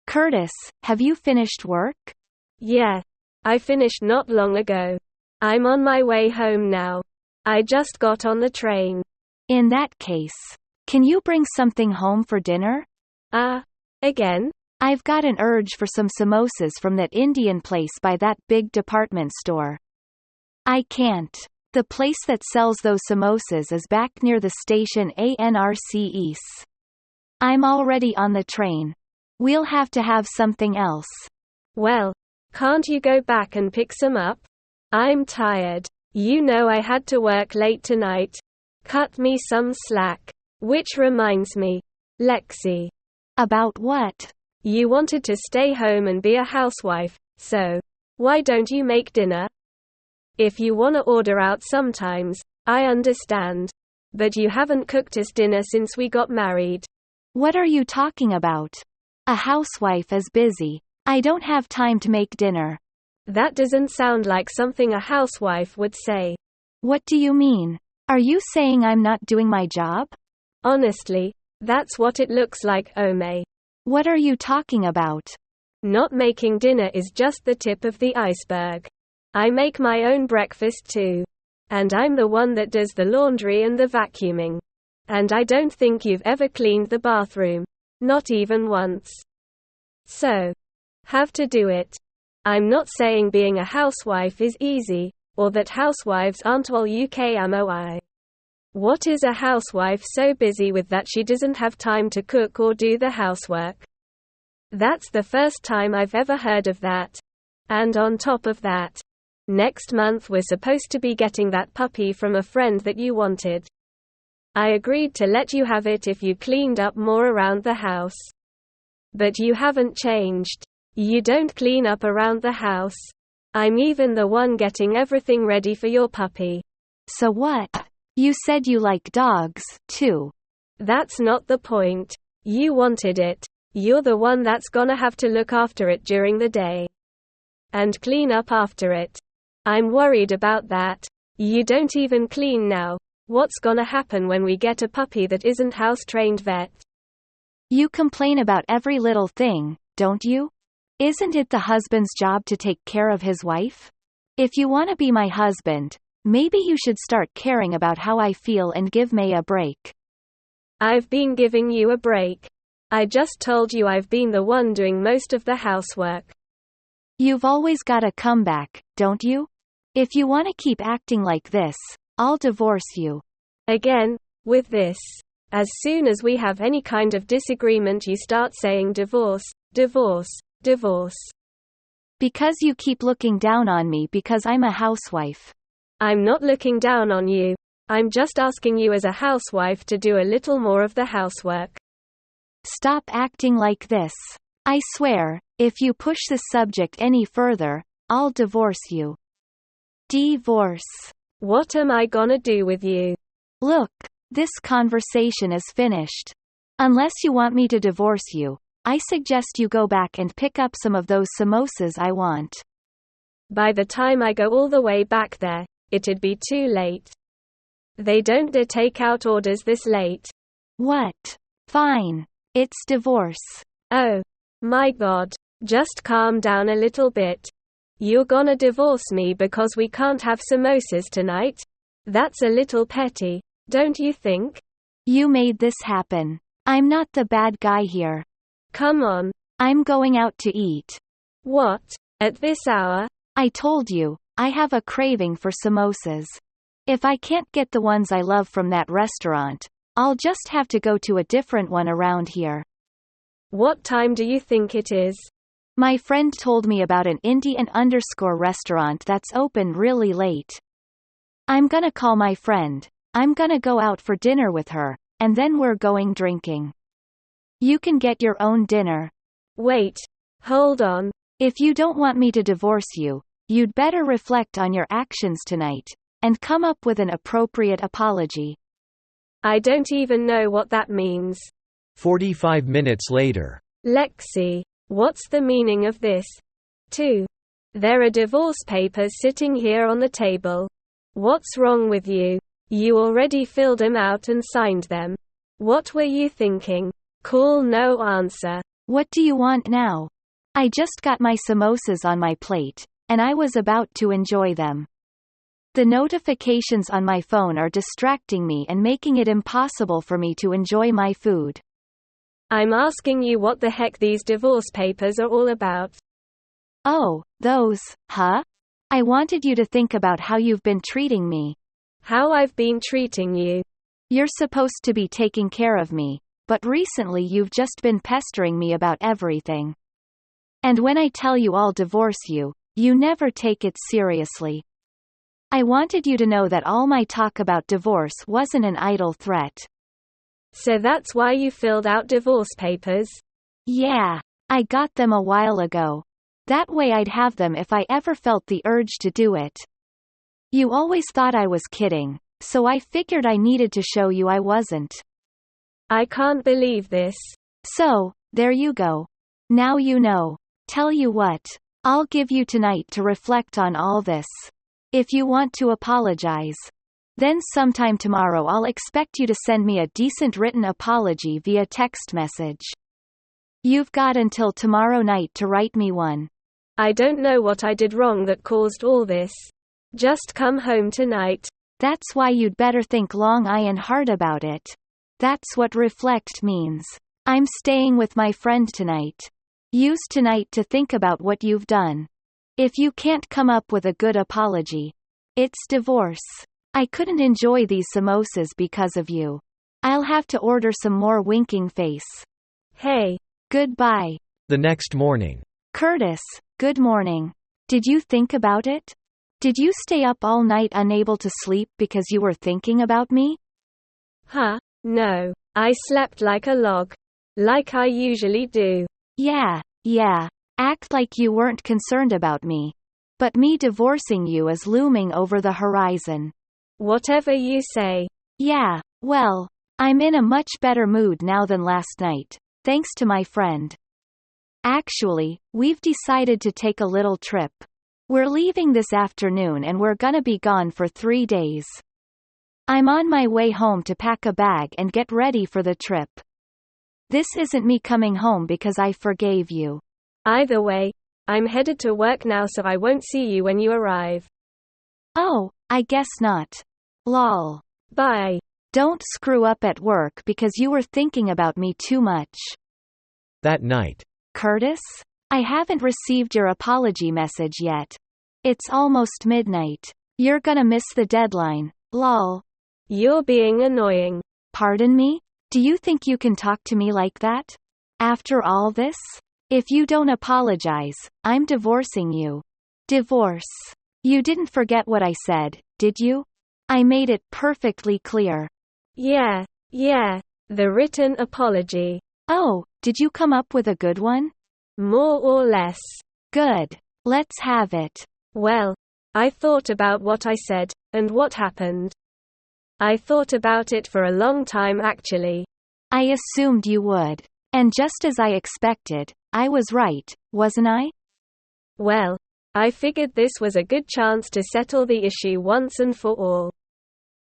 Curtis, have you finished work? Yeah. I finished not long ago. I'm on my way home now. I just got on the train. In that case, can you bring something home for dinner? Again? I've got an urge for some samosas from that Indian place by that big department store. I can't. The place that sells those samosas is back near the station ANRC East. I'm already on the train. We'll have to have something else. Well, can't you go back and pick some up? I'm tired. You know I had to work late tonight. Cut me some slack. Which reminds me. Lexi. About what? You wanted to stay home and be a housewife, so why don't you make dinner? If you wanna order out sometimes, I understand. But you haven't cooked us dinner since we got married. What are you talking about? A housewife is busy. I don't have time to make dinner. That doesn't sound like something a housewife would say. What do you mean? Are you saying I'm not doing my job? Honestly, that's what it looks like, Ome. What are you talking about? Not making dinner is just the tip of the iceberg. I make my own breakfast too. And I'm the one that does the laundry and the vacuuming. And I don't think you've ever cleaned the bathroom. Not even once. So, have to do it. I'm not saying being a housewife is easy, or that housewives aren't all UKMOI. What is a housewife so busy with that she doesn't have time to cook or do the housework? That's the first time I've ever heard of that. And on top of that, next month we're supposed to be getting that puppy from a friend that you wanted. I agreed to let you have it if you cleaned up more around the house. But you haven't changed. You don't clean up around the house. I'm even the one getting everything ready for your puppy. So what? You said you like dogs, too. That's not the point. You wanted it. You're the one that's gonna have to look after it during the day. And clean up after it. I'm worried about that. You don't even clean now. What's gonna happen when we get a puppy that isn't house-trained vet? You complain about every little thing, don't you? Isn't it the husband's job to take care of his wife? If you want to be my husband, maybe you should start caring about how I feel and give May a break. I've been giving you a break. I just told you I've been the one doing most of the housework. You've always got a comeback, don't you? If you want to keep acting like this, I'll divorce you. Again, with this. As soon as we have any kind of disagreement you start saying divorce, divorce, divorce. Because you keep looking down on me because I'm a housewife. I'm not looking down on you. I'm just asking you as a housewife to do a little more of the housework. Stop acting like this. I swear, if you push this subject any further, I'll divorce you. Divorce. What am I gonna do with you? Look, this conversation is finished. Unless you want me to divorce you, I suggest you go back and pick up some of those samosas I want. By the time I go all the way back there, it'd be too late. They don't do takeout orders this late. What? Fine. It's divorce. Oh. My God. Just calm down a little bit. You're gonna divorce me because we can't have samosas tonight? That's a little petty, don't you think? You made this happen. I'm not the bad guy here. Come on. I'm going out to eat. What? At this hour? I told you, I have a craving for samosas. If I can't get the ones I love from that restaurant, I'll just have to go to a different one around here. What time do you think it is? My friend told me about an Indian_restaurant that's open really late. I'm gonna call my friend. I'm gonna go out for dinner with her, and then we're going drinking. You can get your own dinner. Wait. Hold on. If you don't want me to divorce you, you'd better reflect on your actions tonight, and come up with an appropriate apology. I don't even know what that means. 45 minutes later. Lexi, what's the meaning of this? 2. There are divorce papers sitting here on the table. What's wrong with you? You already filled them out and signed them. What were you thinking? Call no answer. What do you want now? I just got my samosas on my plate, and I was about to enjoy them. The notifications on my phone are distracting me and making it impossible for me to enjoy my food. I'm asking you what the heck these divorce papers are all about. Oh, those, huh? I wanted you to think about how you've been treating me. How I've been treating you. You're supposed to be taking care of me, but recently you've just been pestering me about everything. And when I tell you I'll divorce you, you never take it seriously. I wanted you to know that all my talk about divorce wasn't an idle threat. So that's why you filled out divorce papers? Yeah, I got them a while ago. That way I'd have them if I ever felt the urge to do it. You always thought I was kidding, so I figured I needed to show you I wasn't. I can't believe this. So, there you go. Now you know. Tell you what, I'll give you tonight to reflect on all this. If you want to apologize, then sometime tomorrow I'll expect you to send me a decent written apology via text message. You've got until tomorrow night to write me one. I don't know what I did wrong that caused all this. Just come home tonight. That's why you'd better think long and hard about it. That's what reflect means. I'm staying with my friend tonight. Use tonight to think about what you've done. If you can't come up with a good apology, it's divorce. I couldn't enjoy these samosas because of you. I'll have to order some more winking face. Hey. Goodbye. The next morning. Curtis, good morning. Did you think about it? Did you stay up all night unable to sleep because you were thinking about me? Huh? No. I slept like a log. Like I usually do. Yeah. Act like you weren't concerned about me. But me divorcing you is looming over the horizon. Whatever you say. Yeah, well, I'm in a much better mood now than last night, thanks to my friend. Actually, we've decided to take a little trip. We're leaving this afternoon and we're gonna be gone for 3 days. I'm on my way home to pack a bag and get ready for the trip. This isn't me coming home because I forgave you. Either way, I'm headed to work now so I won't see you when you arrive. Oh, I guess not. Lol. Bye. Don't screw up at work because you were thinking about me too much. That night. Curtis? I haven't received your apology message yet. It's almost midnight. You're gonna miss the deadline. Lol. You're being annoying. Pardon me? Do you think you can talk to me like that? After all this? If you don't apologize, I'm divorcing you. Divorce. You didn't forget what I said, did you? I made it perfectly clear. Yeah. The written apology. Oh, did you come up with a good one? More or less. Good. Let's have it. Well, I thought about what I said, and what happened. I thought about it for a long time actually. I assumed you would. And just as I expected, I was right, wasn't I? Well, I figured this was a good chance to settle the issue once and for all.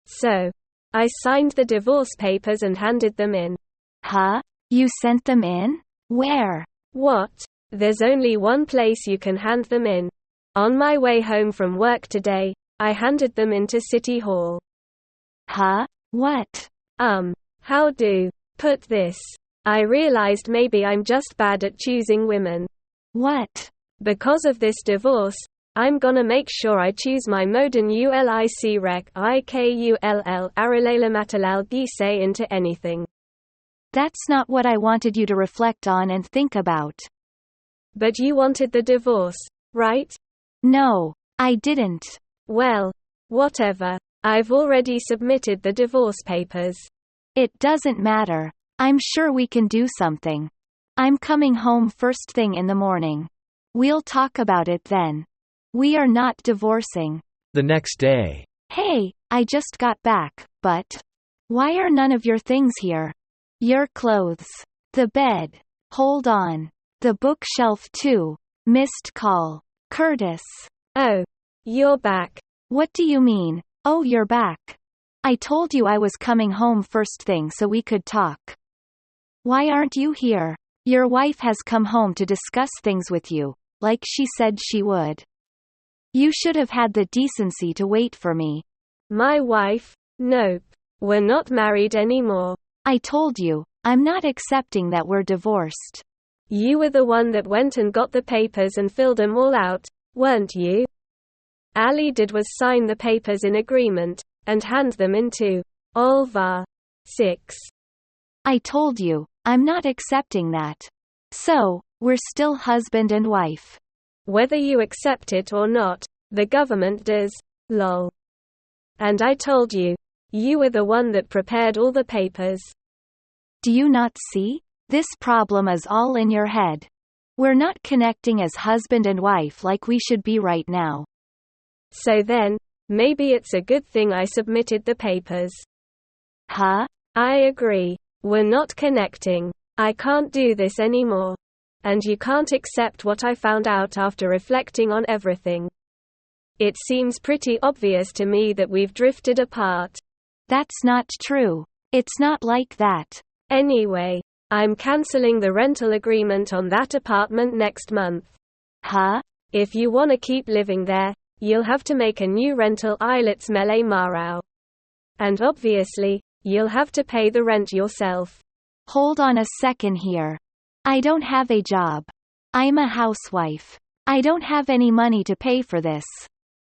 So, I signed the divorce papers and handed them in. Huh? You sent them in? Where? What? There's only one place you can hand them in. On my way home from work today, I handed them into City Hall. Huh? What? How do put this? I realized maybe I'm just bad at choosing women. What? Because of this divorce, I'm gonna make sure I choose my modern ulic rec ikull aralailamatalal gise into anything. That's not what I wanted you to reflect on and think about. But you wanted the divorce, right? No, I didn't. Well, whatever. I've already submitted the divorce papers. It doesn't matter. I'm sure we can do something. I'm coming home first thing in the morning. We'll talk about it then. We are not divorcing. The next day. Hey, I just got back, but why are none of your things here? Your clothes. The bed. Hold on. The bookshelf too. Missed call. Curtis. Oh. You're back. What do you mean? Oh, you're back. I told you I was coming home first thing so we could talk. Why aren't you here? Your wife has come home to discuss things with you, like she said she would. You should have had the decency to wait for me. My wife? Nope. We're not married anymore. I told you, I'm not accepting that we're divorced. You were the one that went and got the papers and filled them all out, weren't you? Ali did was sign the papers in agreement, and hand them into Olva. 6. I told you, I'm not accepting that. So, we're still husband and wife. Whether you accept it or not, the government does. Lol. And I told you. You were the one that prepared all the papers. Do you not see? This problem is all in your head. We're not connecting as husband and wife like we should be right now. So then, maybe it's a good thing I submitted the papers. Huh? I agree. We're not connecting. I can't do this anymore. And you can't accept what I found out after reflecting on everything. It seems pretty obvious to me that we've drifted apart. That's not true. It's not like that. Anyway, I'm canceling the rental agreement on that apartment next month. Huh? If you want to keep living there, you'll have to make a new rental IELTS Mele Marau. And obviously, you'll have to pay the rent yourself. Hold on a second here. I don't have a job. I'm a housewife. I don't have any money to pay for this.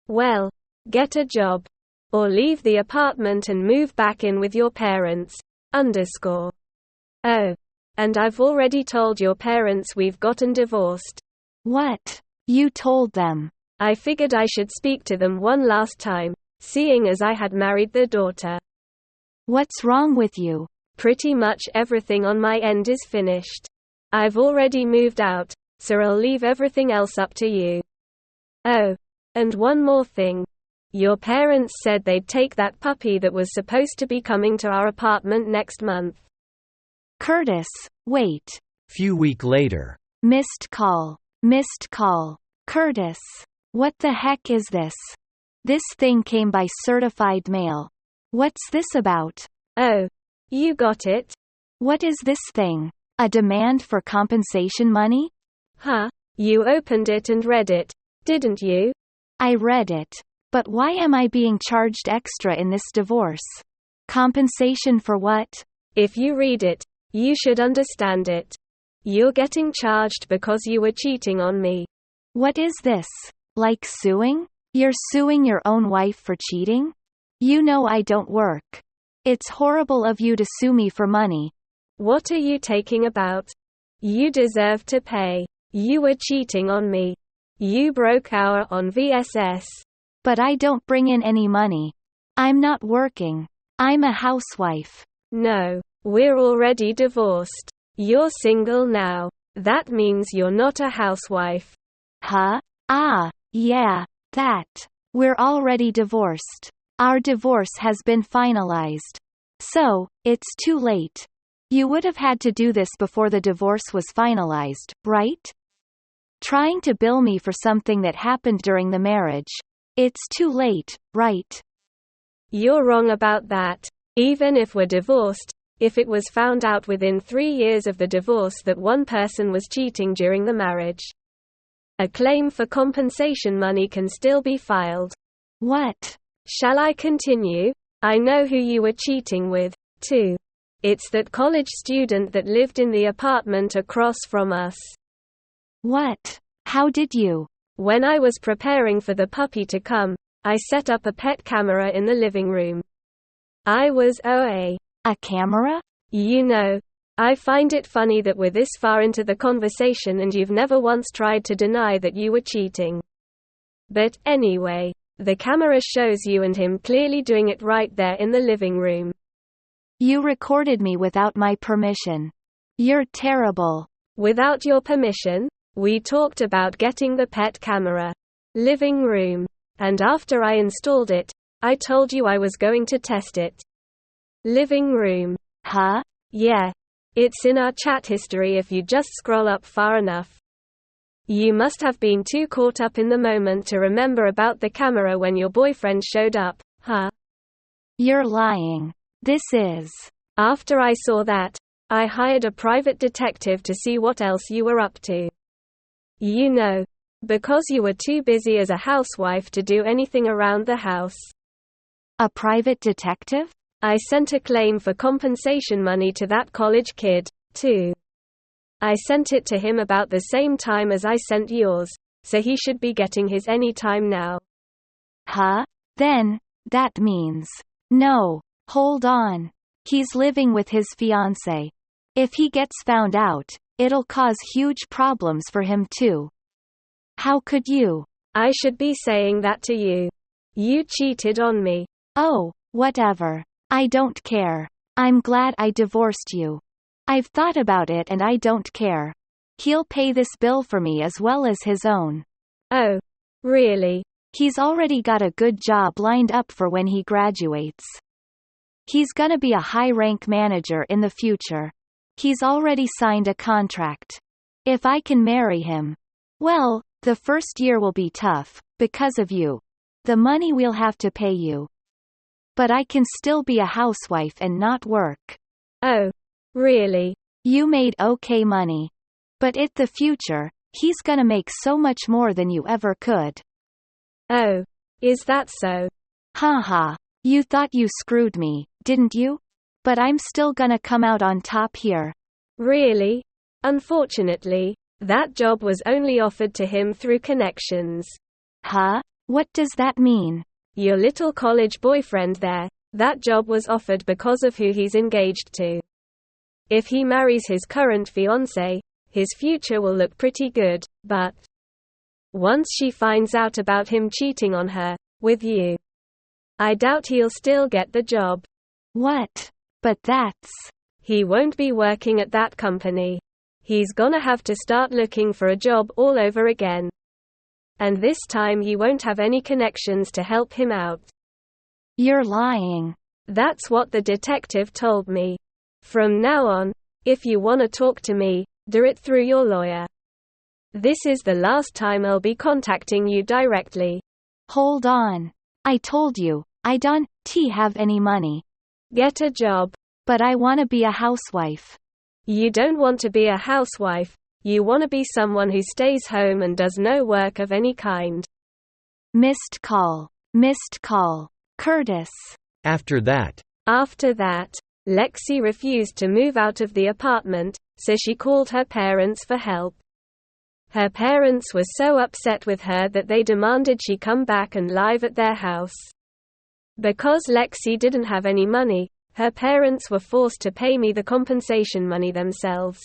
Well, get a job. Or leave the apartment and move back in with your parents. Oh. And I've already told your parents we've gotten divorced. What? You told them? I figured I should speak to them one last time, seeing as I had married their daughter. What's wrong with you? Pretty much everything on my end is finished. I've already moved out, so I'll leave everything else up to you. Oh. And one more thing. Your parents said they'd take that puppy that was supposed to be coming to our apartment next month. Curtis, wait. Few week later. Missed call. Missed call. Curtis. What the heck is this? This thing came by certified mail. What's this about? Oh. You got it? What is this thing? A demand for compensation money? Huh? You opened it and read it, didn't you? I read it. But why am I being charged extra in this divorce? Compensation for what? If you read it, you should understand it. You're getting charged because you were cheating on me. What is this? Like suing? You're suing your own wife for cheating? You know I don't work. It's horrible of you to sue me for money. What are you taking about? You deserve to pay. You were cheating on me. You broke our on VSS. But I don't bring in any money. I'm not working. I'm a housewife. No, we're already divorced. You're single now. That means you're not a housewife. Huh? Ah, yeah, that. We're already divorced. Our divorce has been finalized. So, it's too late. You would have had to do this before the divorce was finalized, right? Trying to bill me for something that happened during the marriage. It's too late, right? You're wrong about that. Even if we're divorced, if it was found out within 3 years of the divorce that one person was cheating during the marriage, a claim for compensation money can still be filed. What? Shall I continue? I know who you were cheating with, too. It's that college student that lived in the apartment across from us. What? How did you? When I was preparing for the puppy to come, I set up a pet camera in the living room. I was a camera? You know, I find it funny that we're this far into the conversation and you've never once tried to deny that you were cheating. But anyway, the camera shows you and him clearly doing it right there in the living room. You recorded me without my permission. You're terrible. Without your permission? We talked about getting the pet camera. Living room. And after I installed it, I told you I was going to test it. Living room. Huh? Yeah. It's in our chat history if you just scroll up far enough. You must have been too caught up in the moment to remember about the camera when your boyfriend showed up, huh? You're lying. This is. After I saw that, I hired a private detective to see what else you were up to. You know, because you were too busy as a housewife to do anything around the house. A private detective? I sent a claim for compensation money to that college kid, too. I sent it to him about the same time as I sent yours, so he should be getting his any time now. Huh? Then, that means. No, hold on. He's living with his fiancée. If he gets found out, it'll cause huge problems for him too. How could you? I should be saying that to you. You cheated on me. Oh, whatever. I don't care. I'm glad I divorced you. I've thought about it and I don't care. He'll pay this bill for me as well as his own. Oh, really? He's already got a good job lined up for when he graduates. He's gonna be a high-rank manager in the future. He's already signed a contract. If I can marry him. Well, the first year will be tough, because of you. The money we'll have to pay you. But I can still be a housewife and not work. Oh, really? You made okay money. But in the future, he's gonna make so much more than you ever could. Oh, is that so? Haha. You thought you screwed me, didn't you? But I'm still gonna come out on top here. Really? Unfortunately, that job was only offered to him through connections. Huh? What does that mean? Your little college boyfriend there, that job was offered because of who he's engaged to. If he marries his current fiancée, his future will look pretty good, but once she finds out about him cheating on her, with you, I doubt he'll still get the job. What? But that's... He won't be working at that company. He's gonna have to start looking for a job all over again. And this time he won't have any connections to help him out. You're lying. That's what the detective told me. From now on, if you wanna talk to me, do it through your lawyer. This is the last time I'll be contacting you directly. Hold on. I told you, I don't have any money. Get a job. But I wanna be a housewife. You don't want to be a housewife, you wanna be someone who stays home and does no work of any kind. Missed call. Missed call. Curtis. After that, Lexi refused to move out of the apartment, so she called her parents for help. Her parents were so upset with her that they demanded she come back and live at their house. Because Lexi didn't have any money, her parents were forced to pay me the compensation money themselves.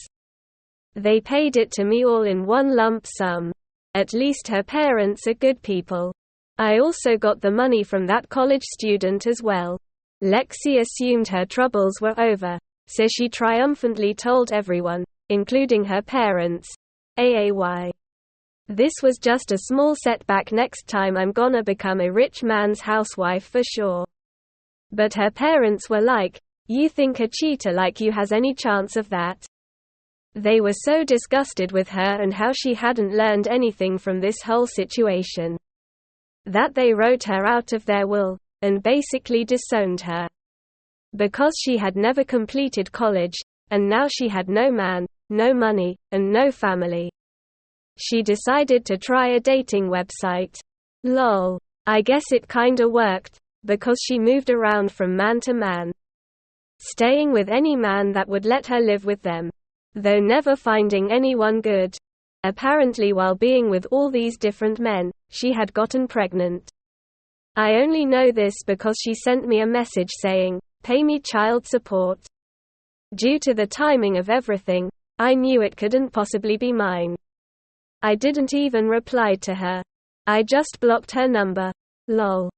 They paid it to me all in one lump sum. At least her parents are good people. I also got the money from that college student as well. Lexi assumed her troubles were over, so she triumphantly told everyone, including her parents, AAY. This was just a small setback, next time I'm gonna become a rich man's housewife for sure. But her parents were like, you think a cheater like you has any chance of that? They were so disgusted with her and how she hadn't learned anything from this whole situation, that they wrote her out of their will, and basically disowned her. Because she had never completed college, and now she had no man, no money, and no family. She decided to try a dating website. Lol. I guess it kinda worked, because she moved around from man to man, staying with any man that would let her live with them, though never finding anyone good. Apparently while being with all these different men, she had gotten pregnant. I only know this because she sent me a message saying, "Pay me child support." Due to the timing of everything, I knew it couldn't possibly be mine. I didn't even reply to her. I just blocked her number. Lol.